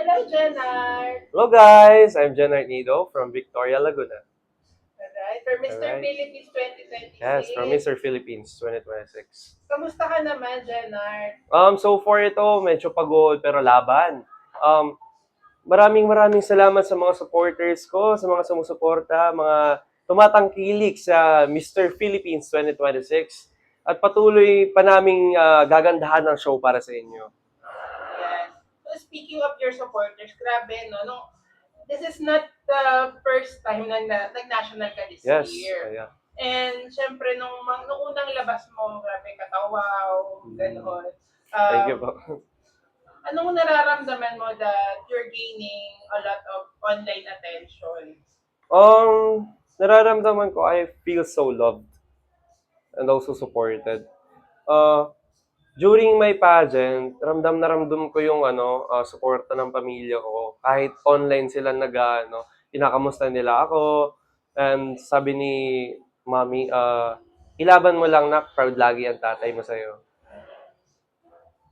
Hello, Jenard. Hello guys, I'm Jenard Nido from Victoria, Laguna. Alright, for Mr. Alright. Philippines Yes, from 2026. Mr. Philippines 2026. Kamusta ka naman, Jenard? So far ito, medyo pagod pero laban. Maraming salamat sa mga supporters ko, sa mga sumusuporta, mga tumatangkilik sa Mr. Philippines 2026. At patuloy pa naming gagandahan ng show para sa inyo. Yes. So, speaking of your supporters, grabe, no? This is not the first time na nag-national ka this Yes, year. yeah. And syempre, nung unang labas mo, grabe katawaw, gano'n. Thank you po. Anong nararamdaman mo that you're gaining a lot of online attention? Nararamdaman ko I feel so loved and also supported. During my pageant, ramdam na ramdam ko yung suporta ng pamilya ko. Kahit online sila kinakamusta nila ako. And sabi ni Mami, ilaban mo lang na proud lagi ang tatay mo sa'yo.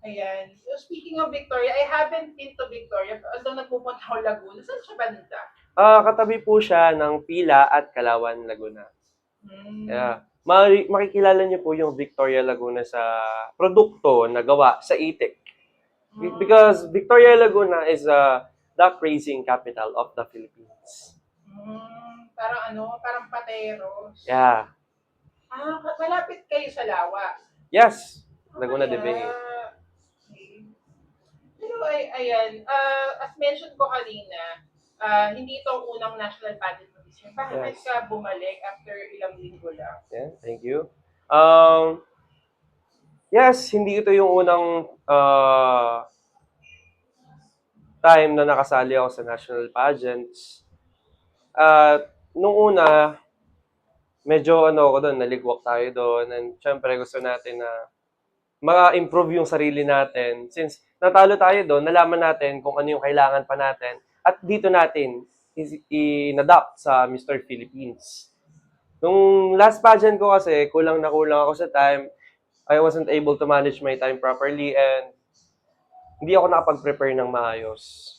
Ayan. So, speaking of Victoria, I haven't been to Victoria, although nagpupunta ako Laguna. Saan siya banda? Katabi po siya ng Pila at Kalawan, Laguna. Yeah. Hmm. Makikilala niyo po yung Victoria Laguna sa produkto na gawa sa itik. Because Victoria Laguna is the raising capital of the Philippines. Parang Pateros. Yeah. Malapit kayo sa Lawa. Yes. Laguna de Bay. Okay. Pero ayan, as mentioned ko kanina, hindi ito ang unang national pageant mo this year. Bakit Yes. ka bumalik after ilang linggo lang? Yeah, thank you. Yes, hindi ito yung unang time na nakasali ako sa national pageants. At nung una, medyo ako doon, naligwak tayo doon. And syempre gusto natin na ma-improve yung sarili natin. Since natalo tayo doon, nalaman natin kung ano yung kailangan pa natin. At dito natin in-adapt sa Mr. Philippines. Nung last pageant ko kasi, kulang ako sa time. I wasn't able to manage my time properly and hindi ako nakapag-prepare ng maayos.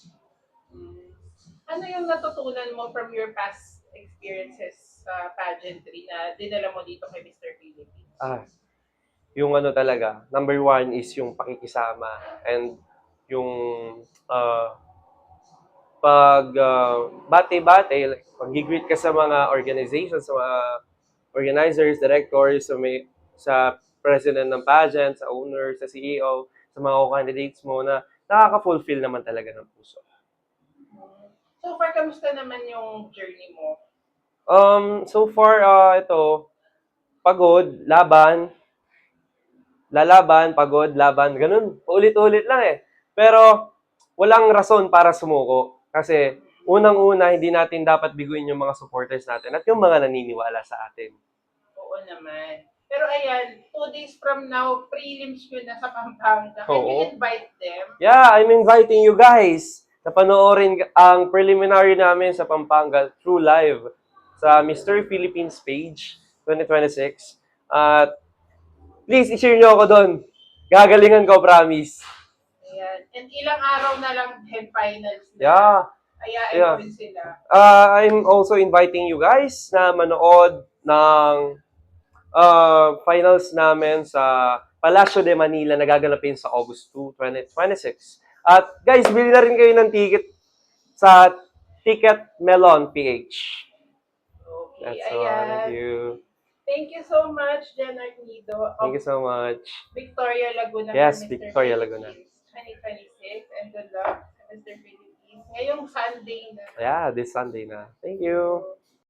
Ano yung natutunan mo from your past experiences sa pageantry na dinala mo dito kay Mr. Philippines? Yung talaga, number one is yung pakikisama and yung bate-bate, like, pag-greet ka sa mga organizations, sa mga organizers, directors, sa president ng pageant, sa owner, sa CEO, sa mga candidates mo na nakaka-fulfill naman talaga ng puso. So far, kamusta naman yung journey mo? So far, ito, pagod, laban, lalaban, pagod, laban, ganun. Ulit-ulit lang eh. Pero, walang rason para sumuko. Kasi, unang-una, hindi natin dapat biguin yung mga supporters natin at yung mga naniniwala sa atin. Oo naman. Pero ayan, 2 days from now, prelims yun na sa Pampanga. Can you Oo. invite them? Yeah, I'm inviting you guys na panoorin ang preliminary namin sa Pampanga through live sa Mr. Philippines page 2026. At please, i-share nyo ako doon. Gagalingan ko, promise. Ayan. And ilang araw na lang din finals na. Yeah. Ayain Yeah. ko rin sila. I'm also inviting you guys na manood ng finals namin sa Palacio de Manila na gaganapin sa August 2, 2026. At guys, bili na rin kayo ng ticket sa Ticket Melon PH. Okay, That's all. Thank you. Thank you so much, Jen Arnido. Thank you so much. Victoria Laguna. Yes, for Mr. Victoria Laguna. 2026. And good luck, Mr. Philippines. Ngayong Sunday na. Yeah, this Sunday na. Thank you.